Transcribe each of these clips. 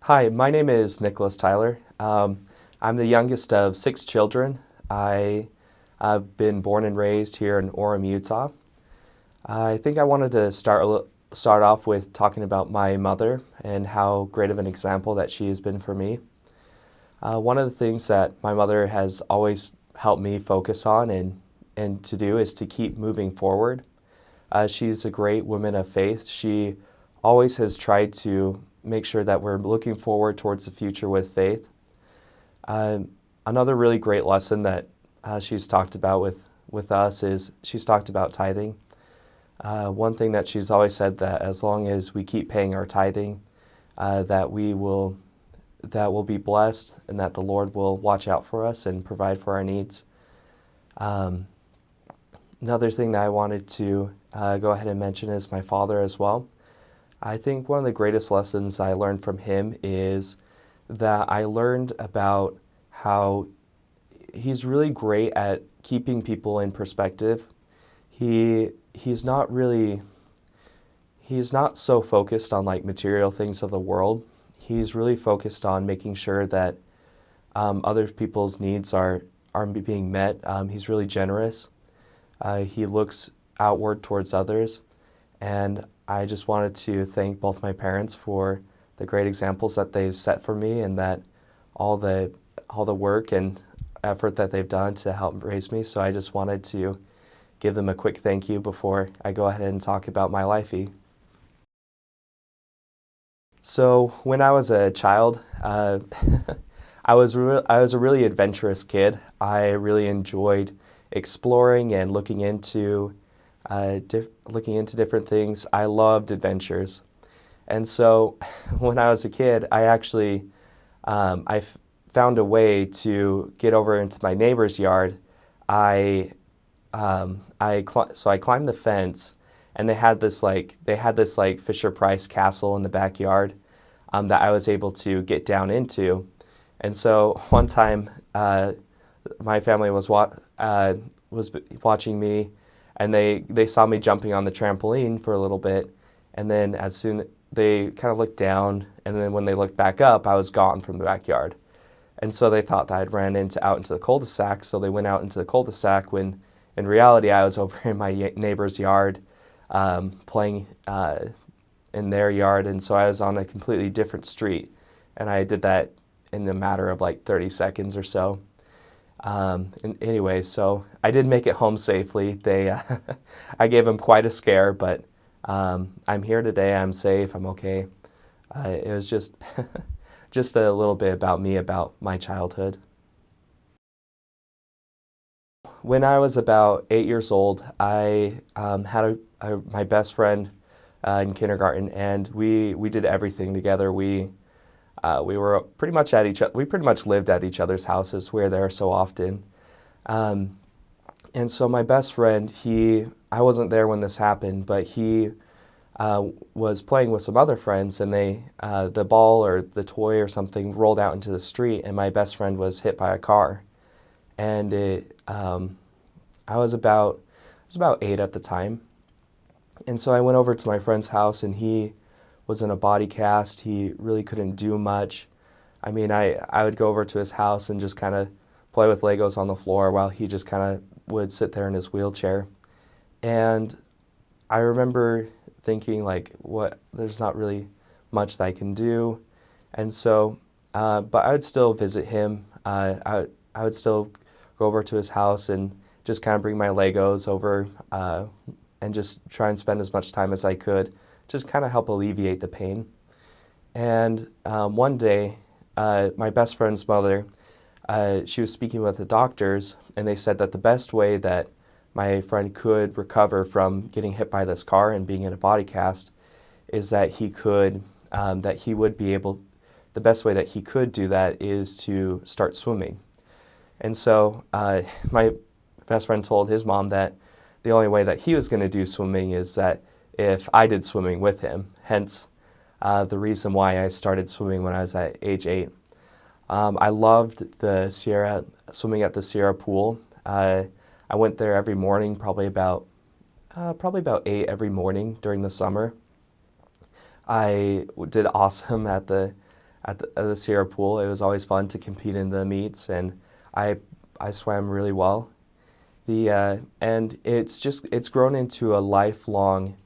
Hi, my name is Nicholas Tyler. I'm the youngest of 6 children. I've been born and raised here in Orem, Utah. I think I wanted to start off with talking about my mother and how great of an example that she has been for me. One of the things that my mother has always helped me focus on and to do is to keep moving forward. She's a great woman of faith. She always has tried to make sure that we're looking forward towards the future with faith. Another really great lesson that she's talked about with us is she's talked about tithing. One thing that she's always said that as long as we keep paying our tithing, that we'll be blessed and that the Lord will watch out for us and provide for our needs. Another thing that I wanted to go ahead and mention is my father as well. I think one of the greatest lessons I learned from him is that I learned about how he's really great at keeping people in perspective. He's not so focused on like material things of the world. He's really focused on making sure that other people's needs are being met. He's really generous. He looks outward towards others, and I just wanted to thank both my parents for the great examples that they've set for me, and that all the work and effort that they've done to help raise me. So I just wanted to give them a quick thank you before I go ahead and talk about my Lifey. So when I was a child, I was a really adventurous kid. I really enjoyed exploring and looking into different things. I loved adventures. And so when I was a kid, I actually found a way to get over into my neighbor's yard. So I climbed the fence, and they had this Fisher-Price castle in the backyard that I was able to get down into. And so one time, my family was watching me, and they saw me jumping on the trampoline for a little bit, and then as soon they kind of looked down, and then when they looked back up, I was gone from the backyard. And so they thought that I'd ran out into the cul-de-sac, so they went out into the cul-de-sac when in reality I was over in my neighbor's yard playing in their yard, and so I was on a completely different street, and I did that in a matter of like 30 seconds or so. And anyway, so I did make it home safely. I gave them quite a scare, but I'm here today. I'm safe. I'm okay. It was just just a little bit about me, about my childhood. When I was about 8 years old, I had my best friend in kindergarten, and we did everything together. We were pretty much we pretty much lived at each other's houses. We were there so often. And so my best friend, I wasn't there when this happened, but he was playing with some other friends, and the ball or the toy or something rolled out into the street, and my best friend was hit by a car. And I was about 8 at the time. And so I went over to my friend's house, and he was in a body cast. He really couldn't do much. I mean, I would go over to his house and just kind of play with Legos on the floor while he just kind of would sit there in his wheelchair. And I remember thinking, like, there's not really much that I can do. And so, but I would still visit him. I would still go over to his house and just kind of bring my Legos over and just try and spend as much time as I could, just kind of help alleviate the pain. And one day, my best friend's mother, she was speaking with the doctors, and they said that the best way that my friend could recover from getting hit by this car and being in a body cast is that the best way that he could do that is to start swimming. And so my best friend told his mom that the only way that he was going to do swimming is that if I did swimming with him, hence the reason why I started swimming when I was at age 8. I loved swimming at the Sierra pool. I went there every morning, probably about 8 every morning during the summer. I did awesome at at the Sierra Pool. It was always fun to compete in the meets, and I I swam really well. And it's grown into a lifelong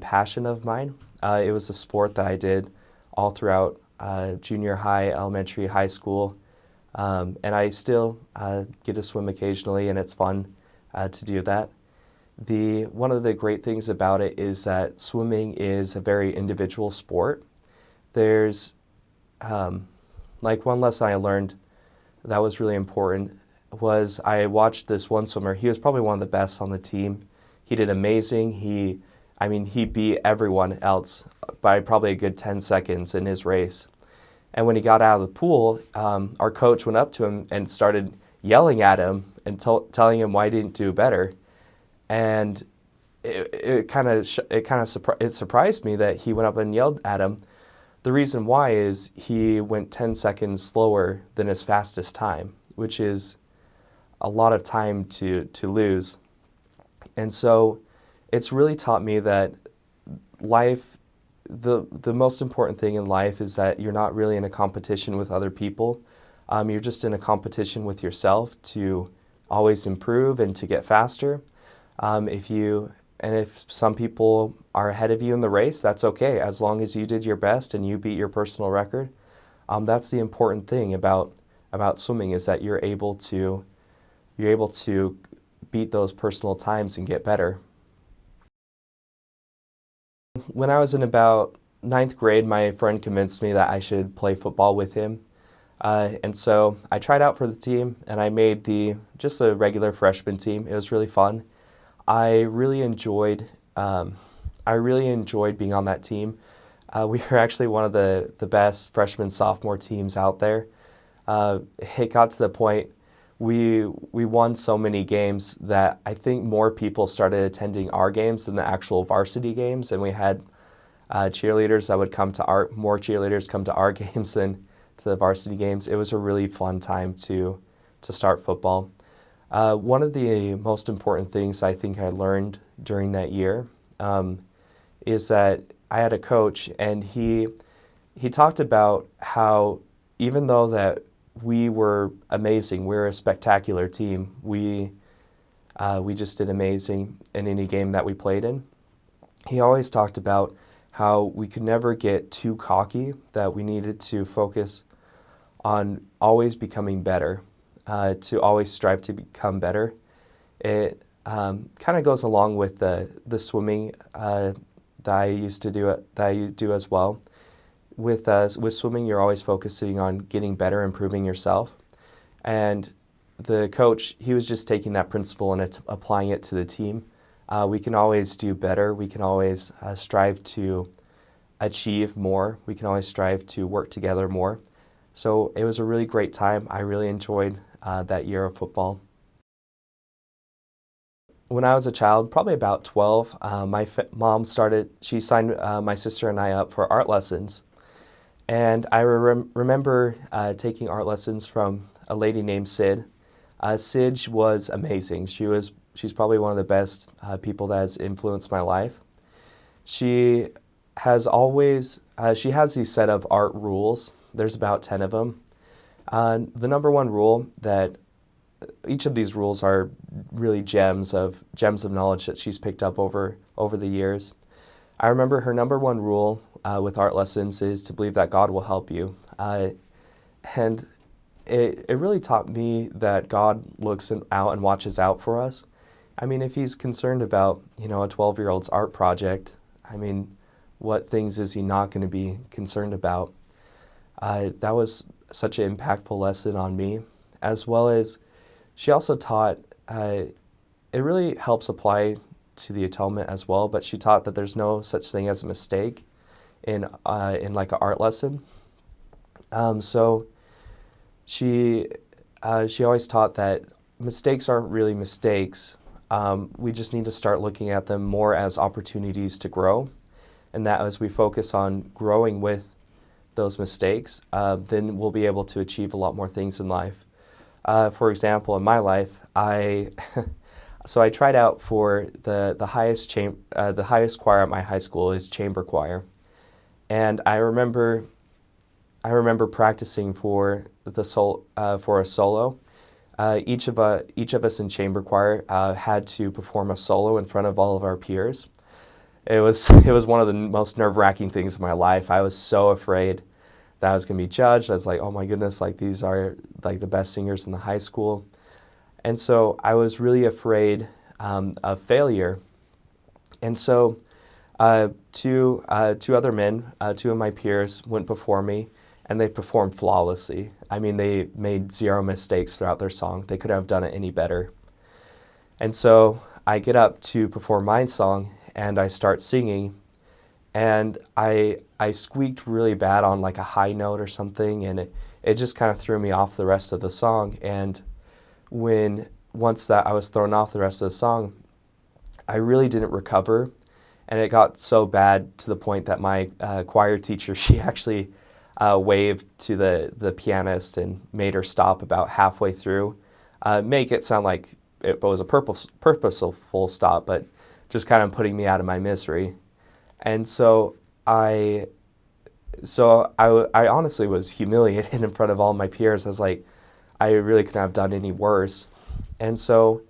passion of mine. It was a sport that I did all throughout junior high, elementary, high school, and I still get to swim occasionally, and it's fun to do that. One of the great things about it is that swimming is a very individual sport. There's like one lesson I learned that was really important was I watched this one swimmer. He was probably one of the best on the team. He did amazing. He beat everyone else by probably a good 10 seconds in his race. And when he got out of the pool, our coach went up to him and started yelling at him and telling him why he didn't do better. And it surprised me that he went up and yelled at him. The reason why is he went 10 seconds slower than his fastest time, which is a lot of time to lose. And so it's really taught me that life, the most important thing in life is that you're not really in a competition with other people. You're just in a competition with yourself to always improve and to get faster. If some people are ahead of you in the race, that's okay. As long as you did your best and you beat your personal record, that's the important thing about swimming, is that you're able to beat those personal times and get better. When I was in about ninth grade, my friend convinced me that I should play football with him. And so I tried out for the team, and I made just a regular freshman team. It was really fun. I really enjoyed being on that team. We were actually one of the best freshman sophomore teams out there. It got to the point we won so many games that I think more people started attending our games than the actual varsity games, and we had cheerleaders that would more cheerleaders come to our games than to the varsity games. It was a really fun time to start football. One of the most important things I think I learned during that year is that I had a coach, and he talked about how even though that we were amazing, we were a spectacular team, we just did amazing in any game that we played in. He always talked about how we could never get too cocky, that we needed to focus on always becoming better, to always strive to become better. It kind of goes along with the swimming that I do as well. With swimming, you're always focusing on getting better, improving yourself. And the coach, he was just taking that principle and applying it to the team. We can always do better. We can always strive to achieve more. We can always strive to work together more. So it was a really great time. I really enjoyed that year of football. When I was a child, probably about 12, my mom signed my sister and I up for art lessons. And I remember taking art lessons from a lady named Sid. Sid was amazing. She's probably one of the best people that has influenced my life. She has these set of art rules. There's about 10 of them. The number one rule that each of these rules are really gems of knowledge that she's picked up over the years. I remember her number one rule with art lessons is to believe that God will help you. And it really taught me that God looks out and watches out for us. I mean, if he's concerned about, a 12-year-old's art project, I mean, what things is he not going to be concerned about? That was such an impactful lesson on me, as well as she also taught, it really helps apply to the atonement as well, but she taught that there's no such thing as a mistake in like an art lesson. So she always taught that mistakes aren't really mistakes. We just need to start looking at them more as opportunities to grow, and that as we focus on growing with those mistakes, then we'll be able to achieve a lot more things in life. For example, in my life, so I tried out for the highest choir at my high school is chamber choir, and I remember I remember practicing for for a solo. Each of us in chamber choir had to perform a solo in front of all of our peers. It was one of the most nerve-wracking things in my life. I was so afraid that I was going to be judged. I was like, oh my goodness, like these are like the best singers in the high school. And so I was really afraid of failure. And so two other men, two of my peers, went before me, and they performed flawlessly. I mean, they made zero mistakes throughout their song. They couldn't have done it any better. And so I get up to perform my song, and I start singing, and I squeaked really bad on like a high note or something, and it just kind of threw me off the rest of the song. And once that I was thrown off the rest of the song, I really didn't recover, and it got so bad to the point that my choir teacher, she actually waved to the pianist and made her stop about halfway through, make it sound like it was a purposeful stop, but just kind of putting me out of my misery. And so I honestly was humiliated in front of all my peers. I was like, I really couldn't have done any worse. And so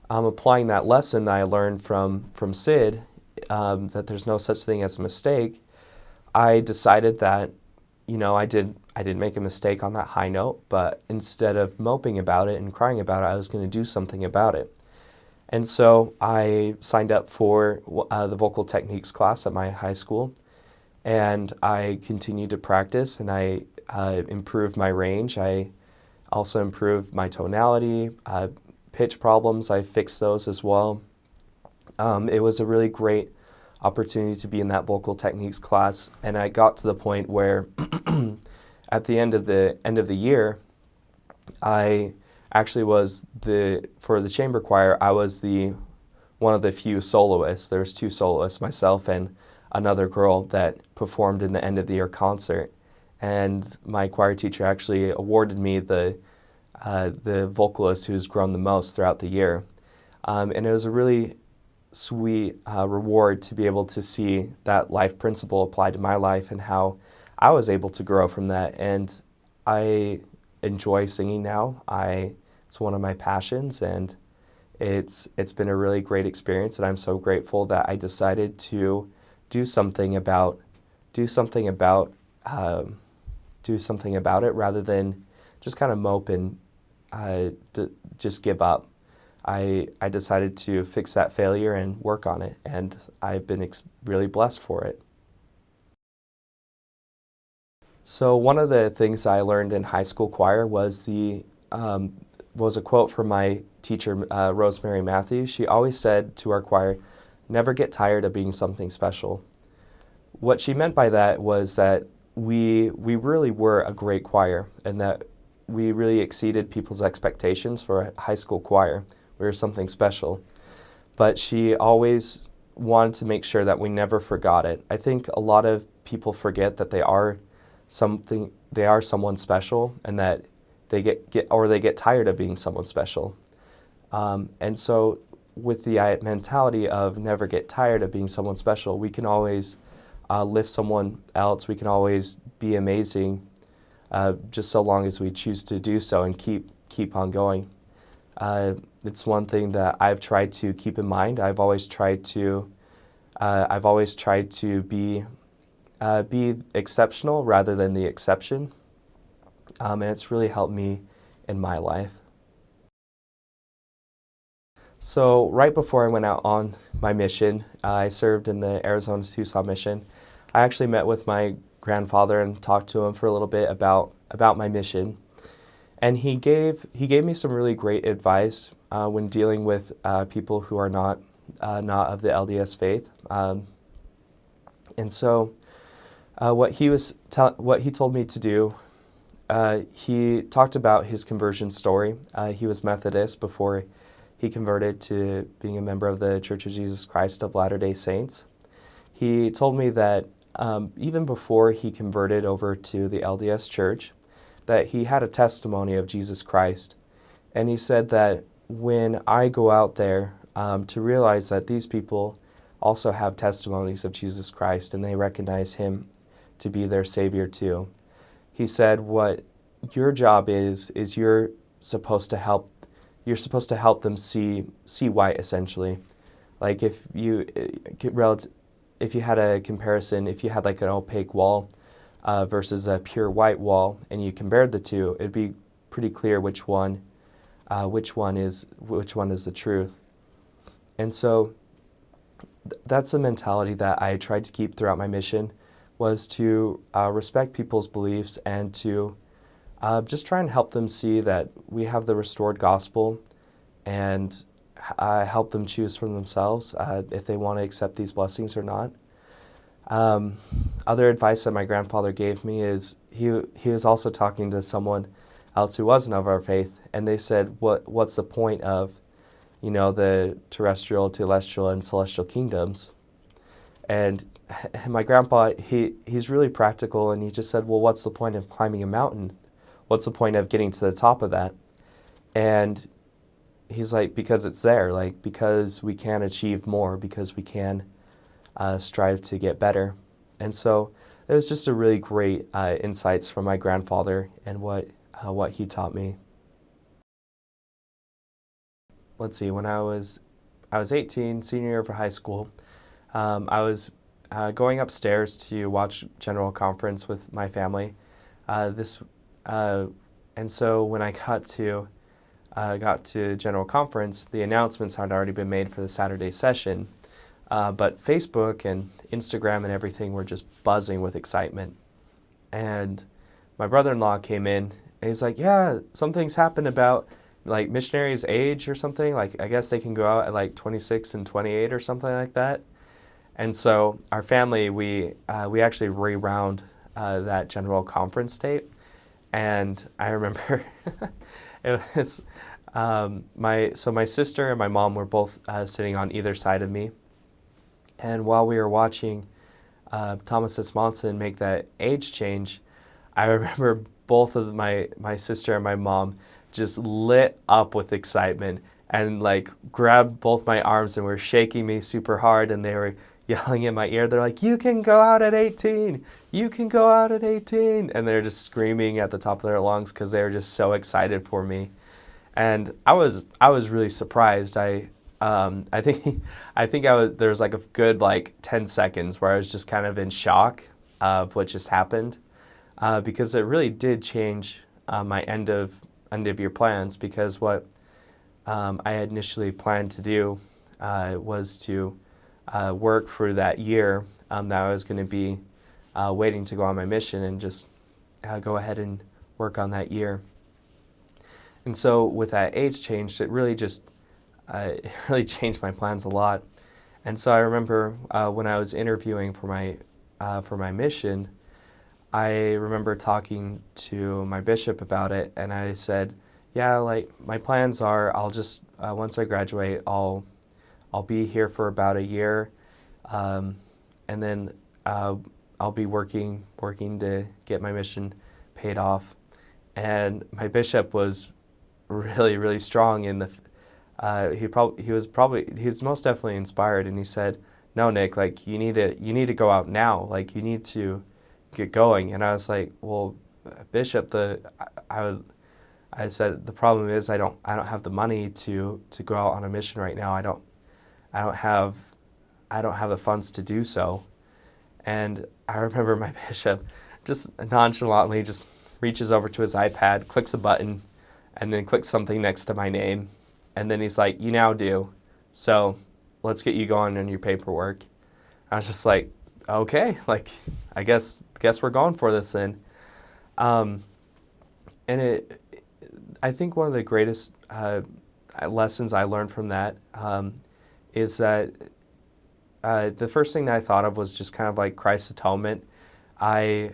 applying that lesson that I learned from Sid, that there's no such thing as a mistake, I decided that, I didn't make a mistake on that high note, but instead of moping about it and crying about it, I was going to do something about it. And so I signed up for the vocal techniques class at my high school, and I continued to practice, and I improved my range. I also improved my tonality, pitch problems. I fixed those as well. It was a really great opportunity to be in that vocal techniques class, and I got to the point where at the end of the year, I actually was for the chamber choir, I was one of the few soloists. There was two soloists, myself and another girl, that performed in the end of the year concert. And my choir teacher actually awarded me the vocalist who's grown the most throughout the year. And it was a really sweet reward to be able to see that life principle applied to my life and how I was able to grow from that. And I enjoy singing now. It's one of my passions, and it's been a really great experience, and I'm so grateful that I decided to do something about it rather than just kind of mope and just give up. I decided to fix that failure and work on it, and I've been really blessed for it. So one of the things I learned in high school choir was a quote from my teacher, Rosemary Matthews. She always said to our choir, "Never get tired of being something special." What she meant by that was that we really were a great choir, and that we really exceeded people's expectations for a high school choir. We were something special. But she always wanted to make sure that we never forgot it. I think a lot of people forget that they are someone special, and that they get tired of being someone special. And so with the mentality of never get tired of being someone special, we can always lift someone else. We can always be amazing, just so long as we choose to do so and keep on going. It's one thing that I've tried to keep in mind. I've always tried to be exceptional rather than the exception, and it's really helped me in my life. So right before I went out on my mission, I served in the Arizona Tucson mission. I actually met with my grandfather and talked to him for a little bit about my mission. And he gave me some really great advice when dealing with people who are not of the LDS faith. And so what he told me to do, he talked about his conversion story. He was Methodist before he converted to being a member of the Church of Jesus Christ of Latter-day Saints. He told me that even before he converted over to the LDS Church, that he had a testimony of Jesus Christ. And he said that when I go out there, to realize that these people also have testimonies of Jesus Christ and they recognize him to be their Savior too. he said what your job is you're supposed to help them see white, essentially. Like if you had a comparison, if you had like an opaque wall versus a pure white wall, and you compared the two, it'd be pretty clear which one is the truth. And so that's the mentality that I tried to keep throughout my mission, was to respect people's beliefs and to just try and help them see that we have the restored gospel, and help them choose for themselves if they want to accept these blessings or not. Other advice that my grandfather gave me is he was also talking to someone else who wasn't of our faith, and they said, what's the point of, the terrestrial, telestial, and celestial kingdoms? And my grandpa, he's really practical, and he just said, well, what's the point of climbing a mountain? What's the point of getting to the top of that? And he's like, because it's there, like, because we can achieve more, because we can strive to get better. And so it was just a really great insights from my grandfather and what he taught me. Let's see, when I was 18, senior year of high school, I was going upstairs to watch General Conference with my family. And so when I got to General Conference, the announcements had already been made for the Saturday session, but Facebook and Instagram and everything were just buzzing with excitement. And my brother-in-law came in, and he's like, yeah, something's happened about like missionaries' age or something. Like, I guess they can go out at like 26 and 28 or something like that. And so our family, we actually rewound that General Conference tape. And I remember it was my sister and my mom were both sitting on either side of me. And while we were watching Thomas S. Monson make that age change, I remember both of my sister and my mom just lit up with excitement and like grabbed both my arms and were shaking me super hard, and they were yelling in my ear. They're like, you can go out at 18, you can go out at 18. And they're just screaming at the top of their lungs because they were just so excited for me. And I was really surprised. I think there was like a good like 10 seconds where I was just kind of in shock of what just happened, because it really did change my end of year plans, because what I had initially planned to do was to work for that year that I was going to be waiting to go on my mission, and just go ahead and work on that year. And so with that age change, it really changed my plans a lot. And so I remember when I was interviewing for my mission, I remember talking to my bishop about it, and I said, yeah, like my plans are, I'll just once I graduate, I'll be here for about a year, and then I'll be working to get my mission paid off. And my bishop was really, really strong in he's most definitely inspired, and he said, no, Nick, like you need to go out now, like you need to get going. And I was like, well, Bishop, I said, the problem is I don't have the money to go out on a mission right now. I don't have the funds to do so. And I remember my bishop just nonchalantly just reaches over to his iPad, clicks a button, and then clicks something next to my name. And then he's like, you now do. So let's get you going on your paperwork. I was just like, okay, like I guess we're going for this then. And I think one of the greatest lessons I learned from that is that the first thing that I thought of was just kind of like Christ's atonement. I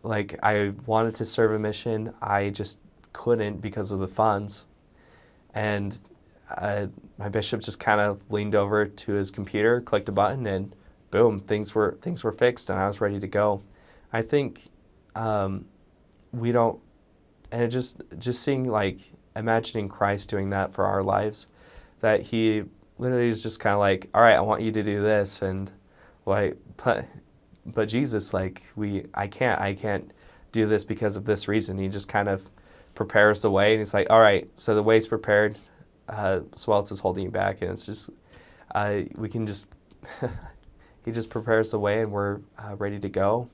wanted to serve a mission. I just couldn't because of the funds. And my bishop just kind of leaned over to his computer, clicked a button, and boom, things were fixed, and I was ready to go. I think we don't, and it just seeing, like, imagining Christ doing that for our lives, that he literally is just kind of like, all right, I want you to do this, and like, but Jesus, like, I can't do this because of this reason. He just kind of prepares the way, and he's like, all right, so the way's prepared, so what else is holding you back? And it's just, we can just, he just prepares the way, and we're ready to go.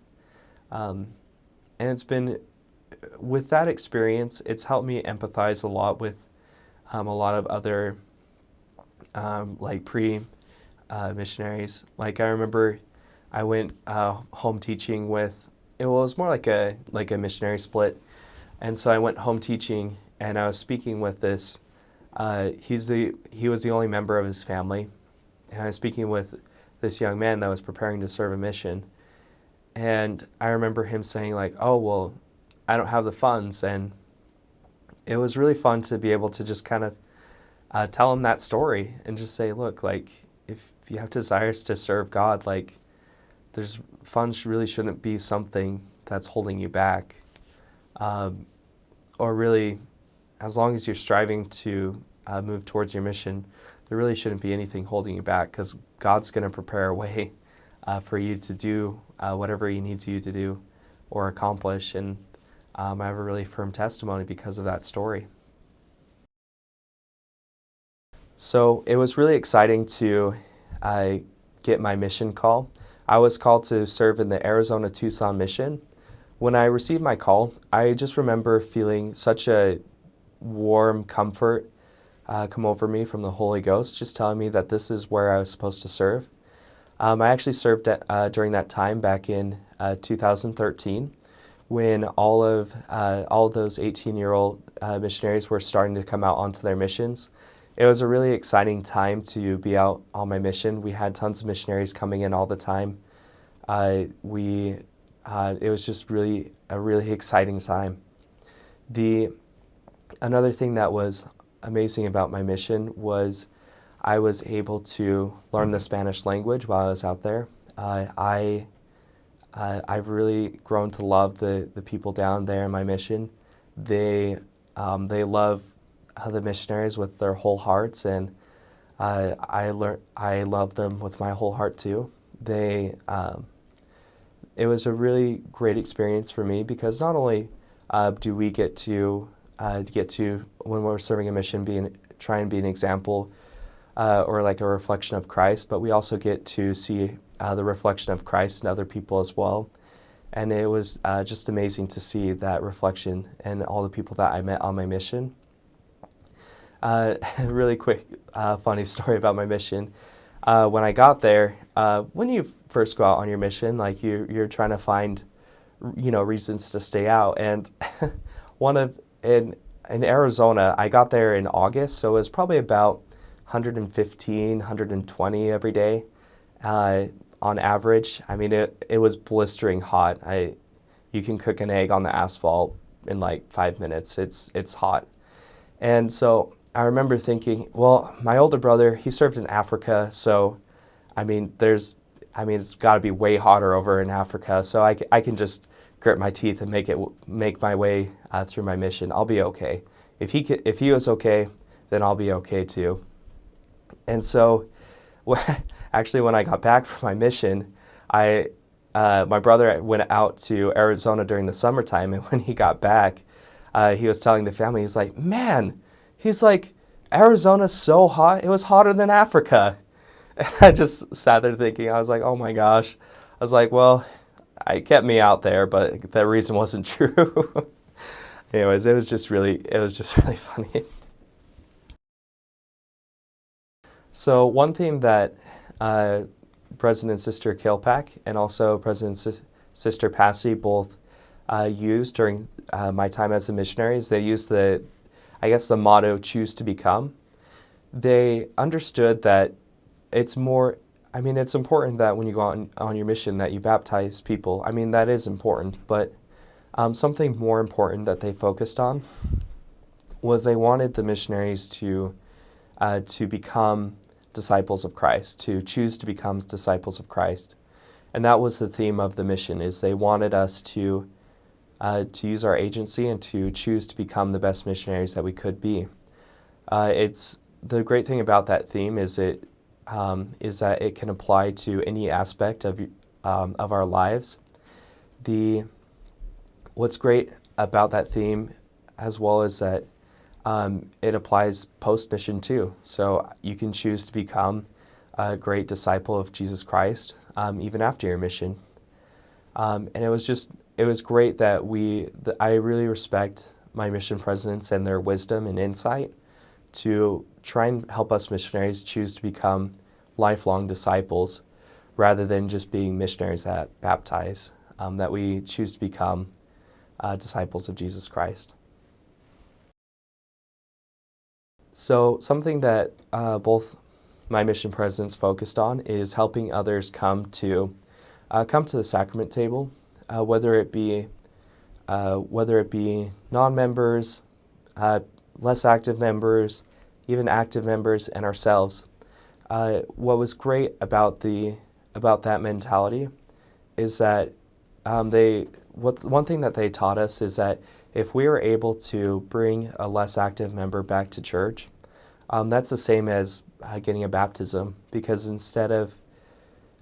And it's been, with that experience, it's helped me empathize a lot with a lot of other like missionaries. Like I remember I went home teaching with, it was more like a missionary split. And so I went home teaching, and I was speaking with this, he was the only member of his family. And I was speaking with this young man that was preparing to serve a mission. And I remember him saying like, oh, well, I don't have the funds. And it was really fun to be able to just kind of tell him that story and just say, look, like, if you have desires to serve God, like, there's funds really shouldn't be something that's holding you back. Or really, as long as you're striving to move towards your mission, there really shouldn't be anything holding you back, because God's going to prepare a way for you to do whatever He needs you to do or accomplish. And I have a really firm testimony because of that story. So it was really exciting to get my mission call. I was called to serve in the Arizona-Tucson mission. When I received my call, I just remember feeling such a warm comfort come over me from the Holy Ghost, just telling me that this is where I was supposed to serve. I actually served during that time back in 2013, when all of those 18-year-old missionaries were starting to come out onto their missions. It was a really exciting time to be out on my mission. We had tons of missionaries coming in all the time. It was just really a really exciting time. Another thing that was amazing about my mission was I was able to learn the Spanish language while I was out there. I've really grown to love the people down there in my mission. They love the missionaries with their whole hearts, and I love them with my whole heart too. It was a really great experience for me, because not only do we get to when we're serving a mission try and be an example or like a reflection of Christ, but we also get to see the reflection of Christ in other people as well. And it was just amazing to see that reflection in all the people that I met on my mission. Really quick, funny story about my mission. When I got there, when you first go out on your mission, like you're trying to find, reasons to stay out. And in Arizona, I got there in August, so it was probably about 115, 120 every day on average. I mean, it was blistering hot. You can cook an egg on the asphalt in like 5 minutes. It's hot. And so I remember thinking, well, my older brother, he served in Africa, so it's got to be way hotter over in Africa, so I can just grit my teeth and make my way through my mission. I'll be okay. If he was okay, then I'll be okay too. And so, actually, when I got back from my mission, my brother went out to Arizona during the summertime, and when he got back, he was telling the family, he's like, man, he's like, Arizona's so hot, it was hotter than Africa. And I just sat there thinking, I was like, oh my gosh. I was like, well, it kept me out there, but that reason wasn't true. Anyways, it was just really funny. So one thing that President and Sister Kilpack and also President and Sister Passy both used during my time as a missionary is they used the motto, choose to become. They understood that it's important that when you go on your mission that you baptize people. I mean, that is important, but something more important that they focused on was they wanted the missionaries to become disciples of Christ, to choose to become disciples of Christ. And that was the theme of the mission, is they wanted us to use our agency and to choose to become the best missionaries that we could be. It's the great thing about that theme is that it can apply to any aspect of our lives. What's great about that theme as well is that it applies post-mission too. So you can choose to become a great disciple of Jesus Christ even after your mission. And it was great that I really respect my mission presidents and their wisdom and insight to try and help us missionaries choose to become lifelong disciples rather than just being missionaries that baptize, that we choose to become disciples of Jesus Christ. So something that both my mission presidents focused on is helping others come to the sacrament table, whether it be non-members, less active members, even active members, and ourselves. What was great about that mentality is that one thing that they taught us is that if we were able to bring a less active member back to church, that's the same as getting a baptism, because instead of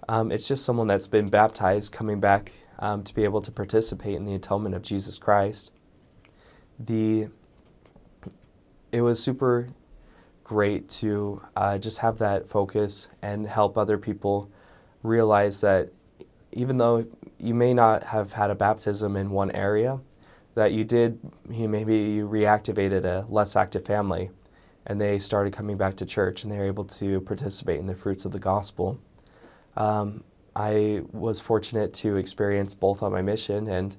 it's just someone that's been baptized coming back to be able to participate in the atonement of Jesus Christ. It was super great to just have that focus and help other people realize that even though you may not have had a baptism in one area, that maybe you reactivated a less active family and they started coming back to church and they were able to participate in the fruits of the gospel. I was fortunate to experience both on my mission, and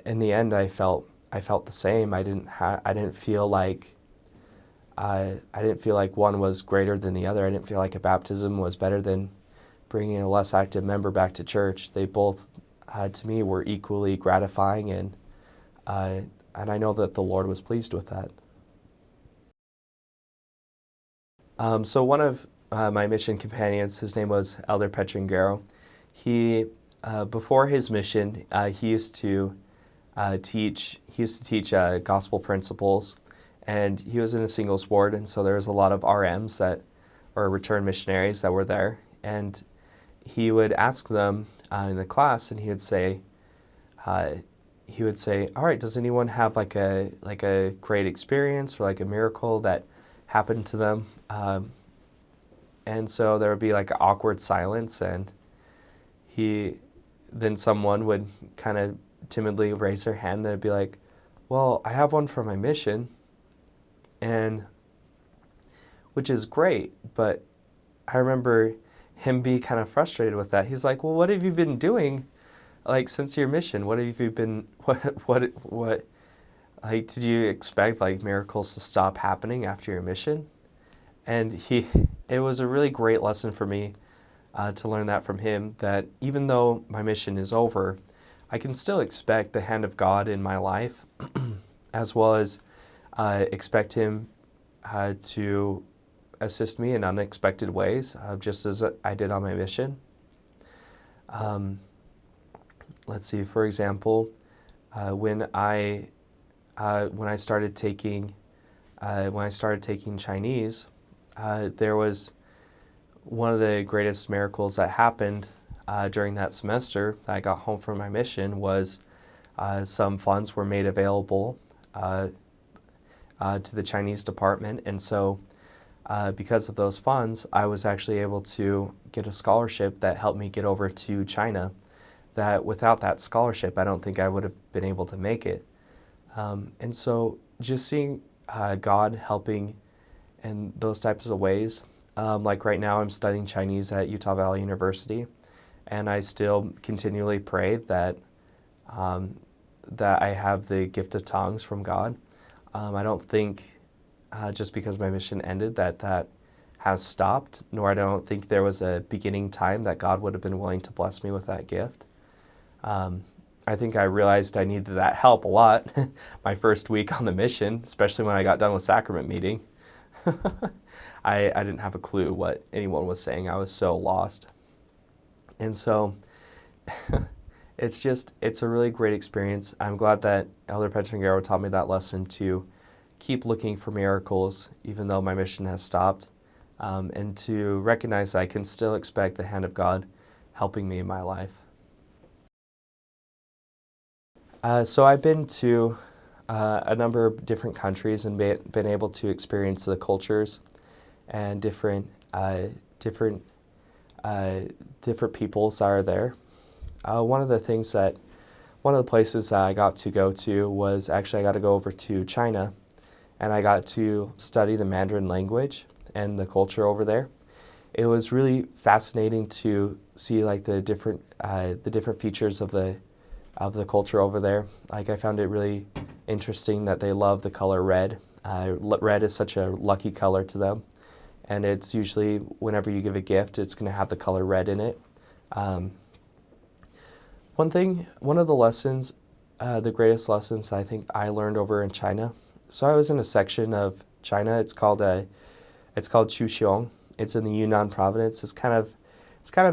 in the end, I felt the same. I didn't feel like one was greater than the other. I didn't feel like a baptism was better than bringing a less active member back to church. They both, to me, were equally gratifying, and I know that the Lord was pleased with that. So one of my mission companions, his name was Elder Petrangero. He, before his mission, he used to teach gospel principles, and he was in a singles ward, and so there was a lot of RMs or return missionaries that were there, and he would ask them in the class, and he would say, "All right, does anyone have like a great experience or like a miracle that happened to them?" And so there would be like an awkward silence, and then someone would kind of timidly raise their hand, and they'd be like, "Well, I have one for my mission," and which is great, but I remember him be kind of frustrated with that. He's like, "Well, what have you been doing, like, since your mission? What have you been, what, like, did you expect, like, miracles to stop happening after your mission?" And it was a really great lesson for me to learn that from him, that even though my mission is over, I can still expect the hand of God in my life, as well as expect Him to assist me in unexpected ways, just as I did on my mission. Let's see, for example, when I started taking Chinese, there was one of the greatest miracles that happened during that semester that I got home from my mission was some funds were made available to the Chinese department, and so because of those funds, I was actually able to get a scholarship that helped me get over to China. That without that scholarship, I don't think I would have been able to make it. And so just seeing God helping in those types of ways. Like right now, I'm studying Chinese at Utah Valley University, and I still continually pray that I have the gift of tongues from God. I don't think just because my mission ended that has stopped, nor I don't think there was a beginning time that God would have been willing to bless me with that gift. I think I realized I needed that help a lot my first week on the mission, especially when I got done with sacrament meeting. I didn't have a clue what anyone was saying. I was so lost. And so it's a really great experience. I'm glad that Elder Petrangero taught me that lesson to keep looking for miracles even though my mission has stopped, and to recognize that I can still expect the hand of God helping me in my life. So I've been to a number of different countries and been able to experience the cultures and different different peoples that are there. One of the things that one of the places that I got to go to was actually I got to go over to China, and I got to study the Mandarin language and the culture over there. It was really fascinating to see like the different features of the culture over there. Like I found it really interesting that they love the color red. Red is such a lucky color to them, and it's usually whenever you give a gift, it's going to have the color red in it. Um, one of the lessons, the greatest lessons I think I learned over in China. So I was in a section of China. It's called Chuxiong. It's in the Yunnan province. It's kind of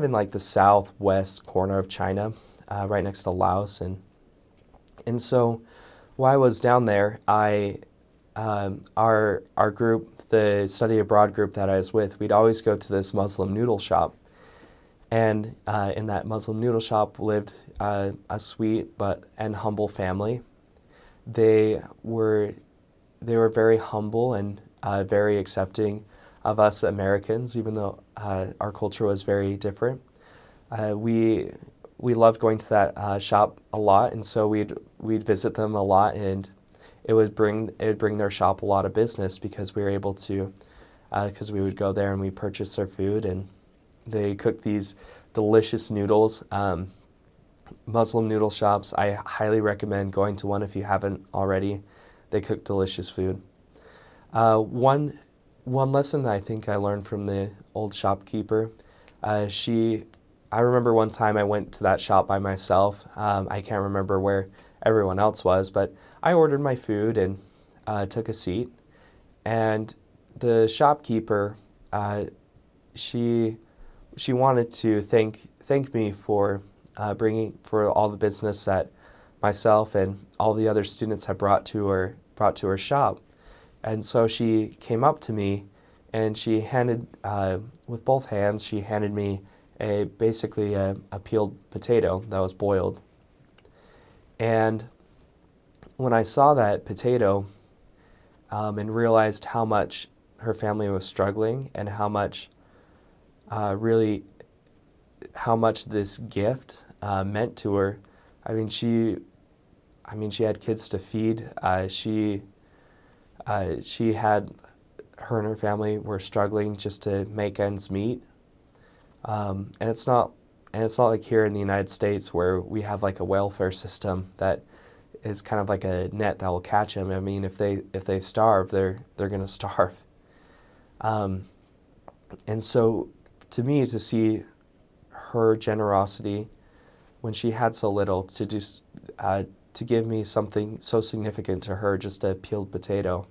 in like the southwest corner of China, right next to Laos, and so while I was down there, our group, the study abroad group that I was with, we'd always go to this Muslim noodle shop, and in that Muslim noodle shop lived a sweet and humble family. They were very humble and very accepting of us Americans, even though our culture was very different. We loved going to that shop a lot, and so we'd visit them a lot, and it would bring their shop a lot of business because we were able to because we would go there and we purchase their food, and they cook these delicious noodles. Muslim noodle shops, I highly recommend going to one if you haven't already. They cook delicious food. One lesson that I think I learned from the old shopkeeper, I remember one time I went to that shop by myself. I can't remember where everyone else was, but I ordered my food and took a seat. And the shopkeeper, she wanted to thank me for for all the business that myself and all the other students had brought to her shop. And so she came up to me, and she handed, with both hands, she handed me basically a peeled potato that was boiled. And when I saw that potato and realized how much her family was struggling and how much this gift meant to her, I mean she had kids to feed. She had, her and her family were struggling just to make ends meet. And it's not like here in the United States where we have like a welfare system that is kind of like a net that will catch them. I mean, if they starve, they're gonna starve. And so, to me, to see her generosity when she had so little to give me something so significant to her, just a peeled potato,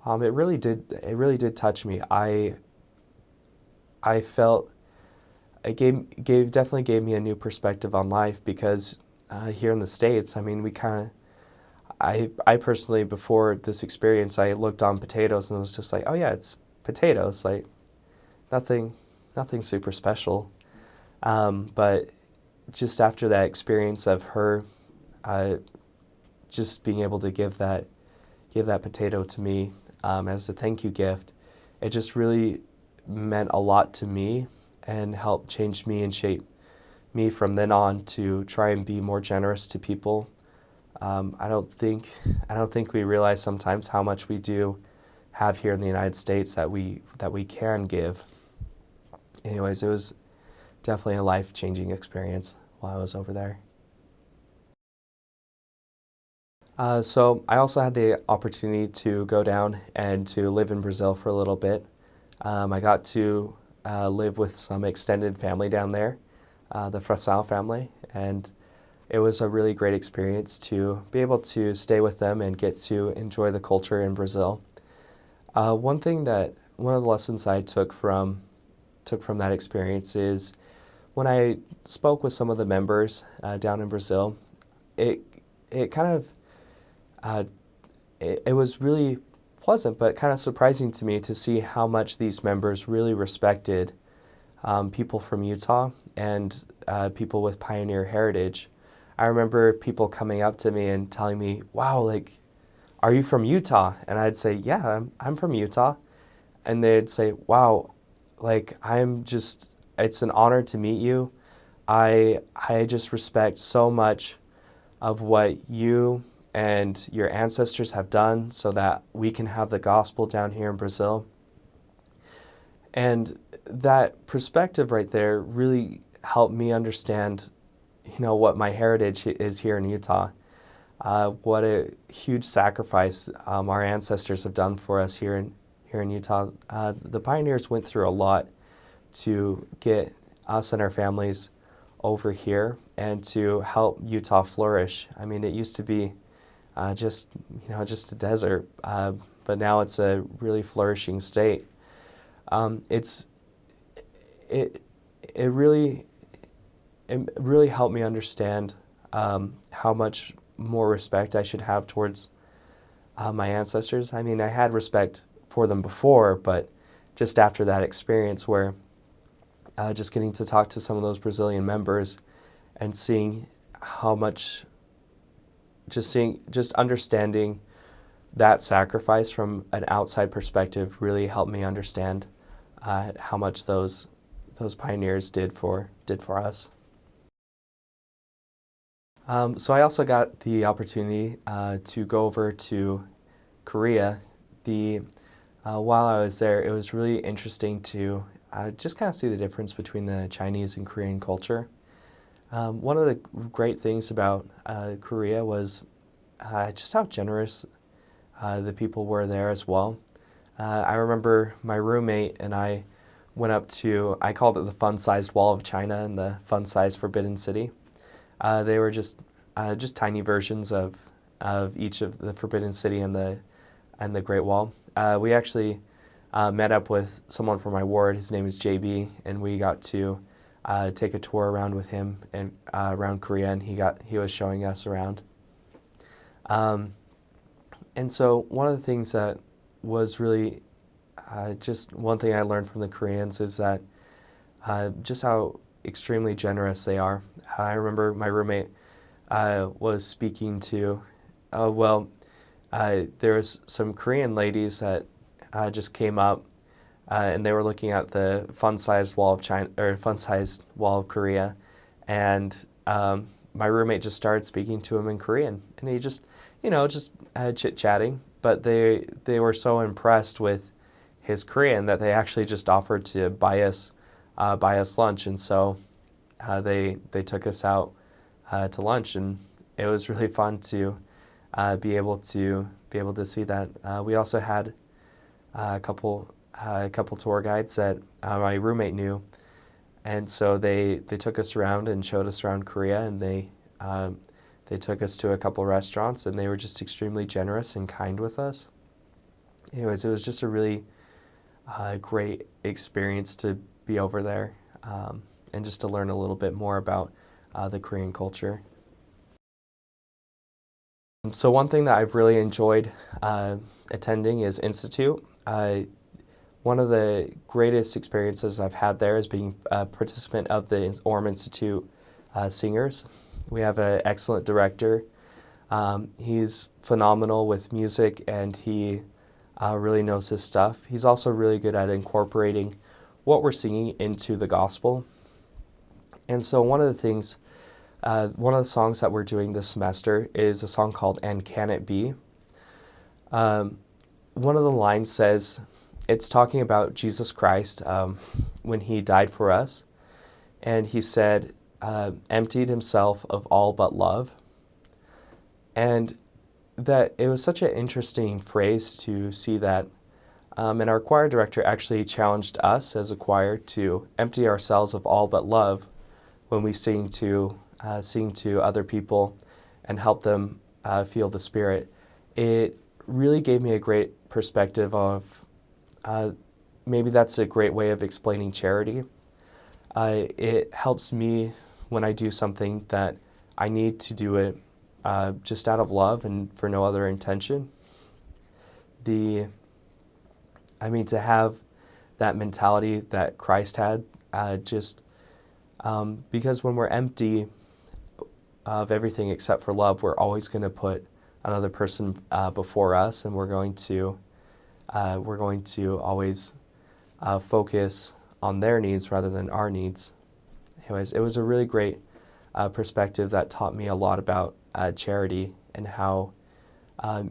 it really did touch me. I felt it definitely gave me a new perspective on life, because here in the States, I mean, I personally, before this experience, I looked on potatoes and was just like, oh yeah, it's potatoes, like nothing super special. But just after that experience of her just being able to give that potato to me as a thank you gift, it just really meant a lot to me and helped change me and shape me from then on to try and be more generous to people. I don't think we realize sometimes how much we do have here in the United States that we can give. Anyways, it was definitely a life-changing experience while I was over there. So I also had the opportunity to go down and to live in Brazil for a little bit. I got to live with some extended family down there, the Frasal family, and it was a really great experience to be able to stay with them and get to enjoy the culture in Brazil. One of the lessons I took from that experience is when I spoke with some of the members down in Brazil, it kind of it was really pleasant, but kind of surprising to me to see how much these members really respected people from Utah and people with pioneer heritage. I remember people coming up to me and telling me, wow, like, are you from Utah? And I'd say, yeah, I'm from Utah. And they'd say, wow, like, it's an honor to meet you. I just respect so much of what you and your ancestors have done so that we can have the gospel down here in Brazil. And that perspective right there really helped me understand, what my heritage is here in Utah. What a huge sacrifice our ancestors have done for us here in Utah. The pioneers went through a lot to get us and our families over here and to help Utah flourish. I mean, it used to be just a desert, but now it's a really flourishing state. It's it it really it really helped me understand how much more respect I should have towards my ancestors. I mean, I had respect for them before, but just after that experience where just getting to talk to some of those Brazilian members and seeing how much, just understanding that sacrifice from an outside perspective really helped me understand how much those pioneers did for us. So I also got the opportunity to go over to Korea. While I was there, it was really interesting to just kind of see the difference between the Chinese and Korean culture. One of the great things about Korea was just how generous the people were there as well. I remember my roommate and I went up to, I called it the fun-sized wall of China and the fun-sized Forbidden City. They were just tiny versions of each of the Forbidden City and the Great Wall. We actually met up with someone from my ward. His name is JB, and we got to take a tour around with him and around Korea, and he was showing us around. And so one of the things that was really just one thing I learned from the Koreans is that just how extremely generous they are. I remember my roommate was speaking to, there was some Korean ladies that just came up and they were looking at the fun-sized wall of China, or fun-sized wall of Korea, and my roommate just started speaking to him in Korean, and he just chit-chatting, but they were so impressed with his Korean that they actually just offered to buy us lunch, and so they took us out to lunch, and it was really fun to be able to see that. We also had a couple tour guides that my roommate knew, and so they took us around and showed us around Korea, and they took us to a couple restaurants, and they were just extremely generous and kind with us. Anyways, it was just a really great experience to be over there and just to learn a little bit more about the Korean culture. So one thing that I've really enjoyed attending is Institute. One of the greatest experiences I've had there is being a participant of the Orm Institute Singers. We have an excellent director. He's phenomenal with music, and he really knows his stuff. He's also really good at incorporating what we're singing into the gospel. And so one of the songs that we're doing this semester is a song called "And Can It Be?" One of the lines says, it's talking about Jesus Christ when he died for us, and he said, emptied himself of all but love. And that it was such an interesting phrase to see that. And our choir director actually challenged us as a choir to empty ourselves of all but love when we sing to other people and help them feel the Spirit. It really gave me a great perspective of maybe that's a great way of explaining charity. It helps me when I do something that I need to do it just out of love and for no other intention. To have that mentality that Christ had, because when we're empty, of everything except for love, we're always going to put another person before us, and we're going to always focus on their needs rather than our needs. Anyways, it was a really great perspective that taught me a lot about charity and how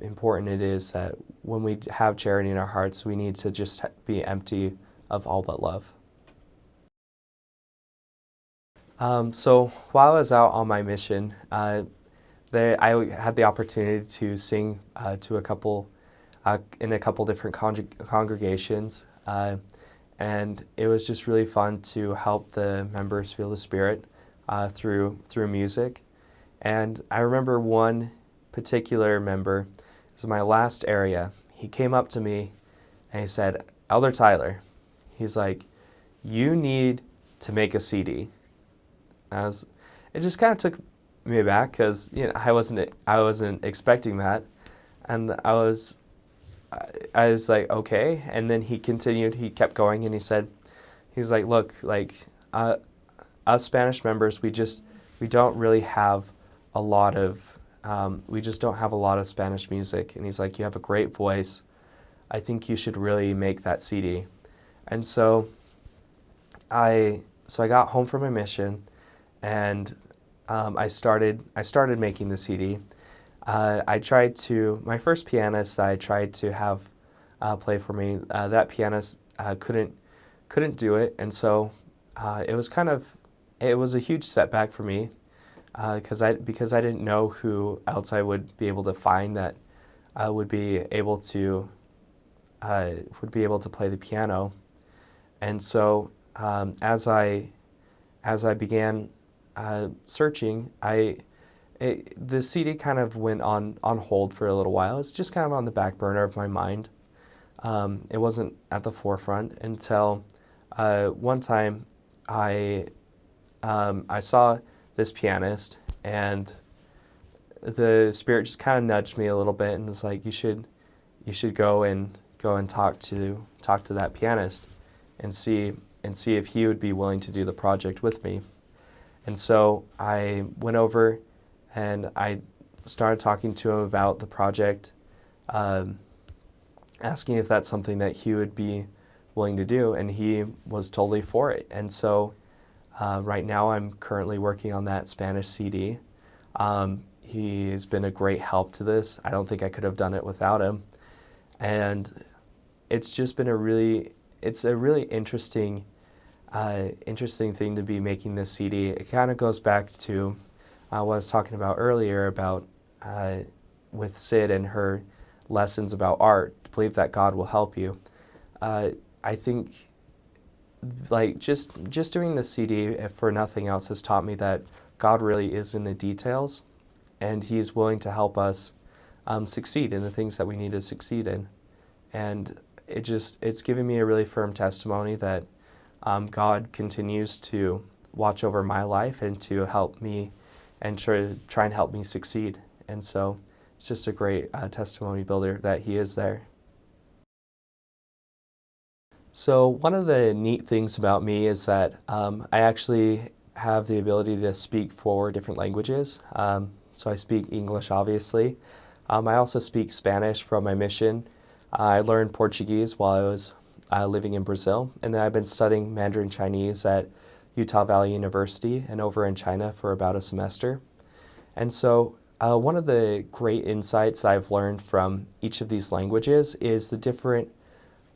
important it is that when we have charity in our hearts, we need to just be empty of all but love. So while I was out on my mission, I had the opportunity to sing to a couple in a couple different congregations, and it was just really fun to help the members feel the Spirit through music. And I remember one particular member, it was my last area. He came up to me and he said, "Elder Tyler," he's like, "you need to make a CD." It just kind of took me aback because I wasn't expecting that, and I was like, okay. And then he continued. He kept going, and he's like, "Look, like us Spanish members, we don't really have a lot of we just don't have a lot of Spanish music." And he's like, "You have a great voice. I think you should really make that CD." And so I got home from my mission, and I started making the CD. My first pianist that I tried to have play for me, that pianist couldn't do it, and so it was a huge setback for me because I didn't know who else I would be able to find that would be able to play the piano. And so as I began searching, the CD kind of went on hold for a little while. It's just kind of on the back burner of my mind. It wasn't at the forefront until one time I saw this pianist, and the Spirit just kind of nudged me a little bit and was like, you should go and talk to that pianist and see if he would be willing to do the project with me. And so I went over and I started talking to him about the project, asking if that's something that he would be willing to do, and he was totally for it. And so right now I'm currently working on that Spanish CD. He has been a great help to this. I don't think I could have done it without him. And it's just been a really interesting thing to be making this CD. It kind of goes back to what I was talking about earlier about with Sid and her lessons about art. Believe that God will help you. I think like just doing the CD, if for nothing else, has taught me that God really is in the details, and He's willing to help us succeed in the things that we need to succeed in. And it's given me a really firm testimony that God continues to watch over my life and to help me and try and help me succeed. And so it's just a great testimony builder that He is there. So one of the neat things about me is that I actually have the ability to speak 4 different languages. So I speak English, obviously. I also speak Spanish from my mission. I learned Portuguese while I was living in Brazil, and then I've been studying Mandarin Chinese at Utah Valley University and over in China for about a semester. And so one of the great insights I've learned from each of these languages is the different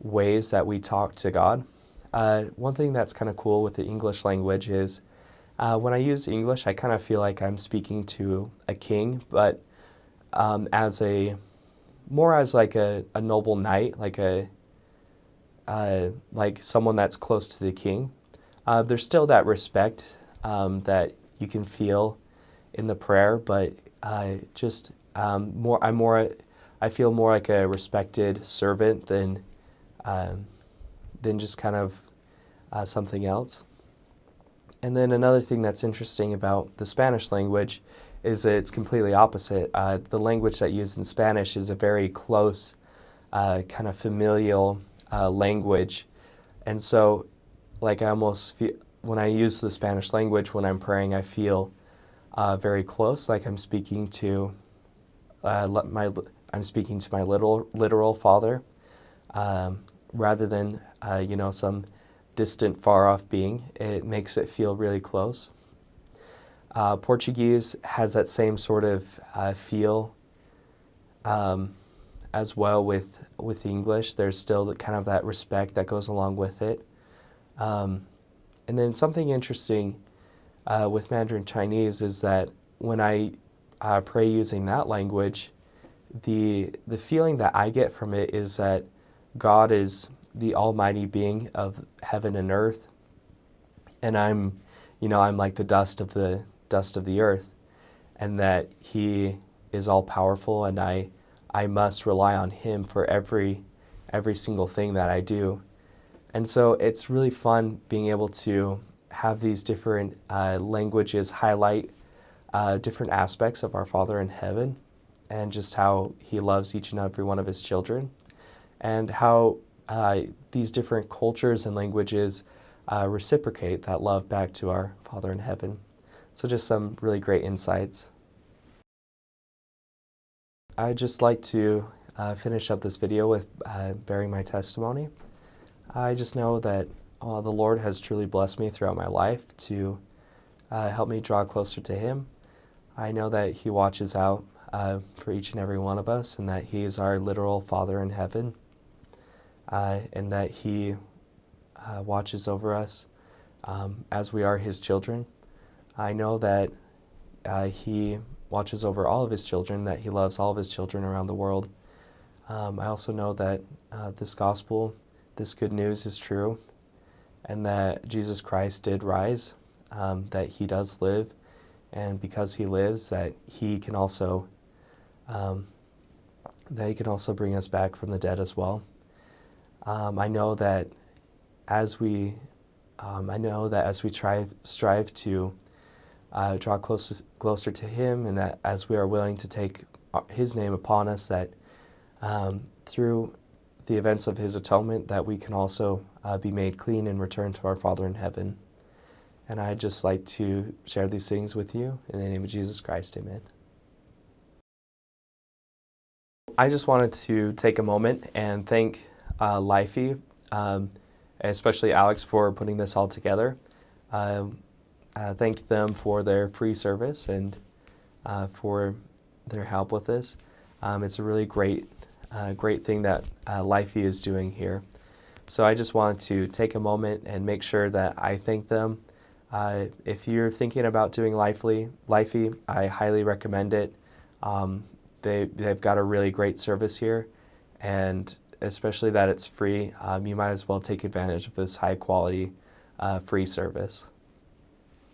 ways that we talk to God. One thing that's kind of cool with the English language is when I use English, I kind of feel like I'm speaking to a king, but as like a noble knight, like someone that's close to the king. There's still that respect that you can feel in the prayer, but I feel more like a respected servant than just kind of something else. And then another thing that's interesting about the Spanish language is that it's completely opposite. The language that's used in Spanish is a very close, kind of familial language. And so, like, I almost feel, when I use the Spanish language when I'm praying, I feel very close, like I'm speaking to I'm speaking to my literal father, rather than some distant, far off being. It makes it feel really close. Portuguese has that same sort of feel as well with English. There's still kind of that respect that goes along with it. And then something interesting with Mandarin Chinese is that when I pray using that language, the feeling that I get from it is that God is the almighty being of heaven and earth, and I'm like the dust of the earth, and that He is all powerful, and I must rely on Him for every single thing that I do. And so it's really fun being able to have these different languages highlight different aspects of our Father in heaven, and just how He loves each and every one of His children, and how these different cultures and languages reciprocate that love back to our Father in heaven. So just some really great insights. I'd just like to finish up this video with bearing my testimony. I just know that the Lord has truly blessed me throughout my life to help me draw closer to Him. I know that He watches out for each and every one of us, and that He is our literal Father in heaven, and that He watches over us as we are His children. I know that He watches over all of His children, that He loves all of His children around the world. I also know that this gospel, this good news is true, and that Jesus Christ did rise, that He does live, and because He lives, that He can also bring us back from the dead as well. I know that as we strive to draw closer to Him, and that as we are willing to take His name upon us, that through the events of His atonement, that we can also be made clean and return to our Father in heaven. And I'd just like to share these things with you in the name of Jesus Christ, amen. I just wanted to take a moment and thank Lifey, especially Alex, for putting this all together. Thank them for their free service and for their help with this. It's a really great thing that Lifey is doing here. So I just wanted to take a moment and make sure that I thank them. If you're thinking about doing Lifey, I highly recommend it. They've got a really great service here, and especially that it's free, you might as well take advantage of this high quality free service.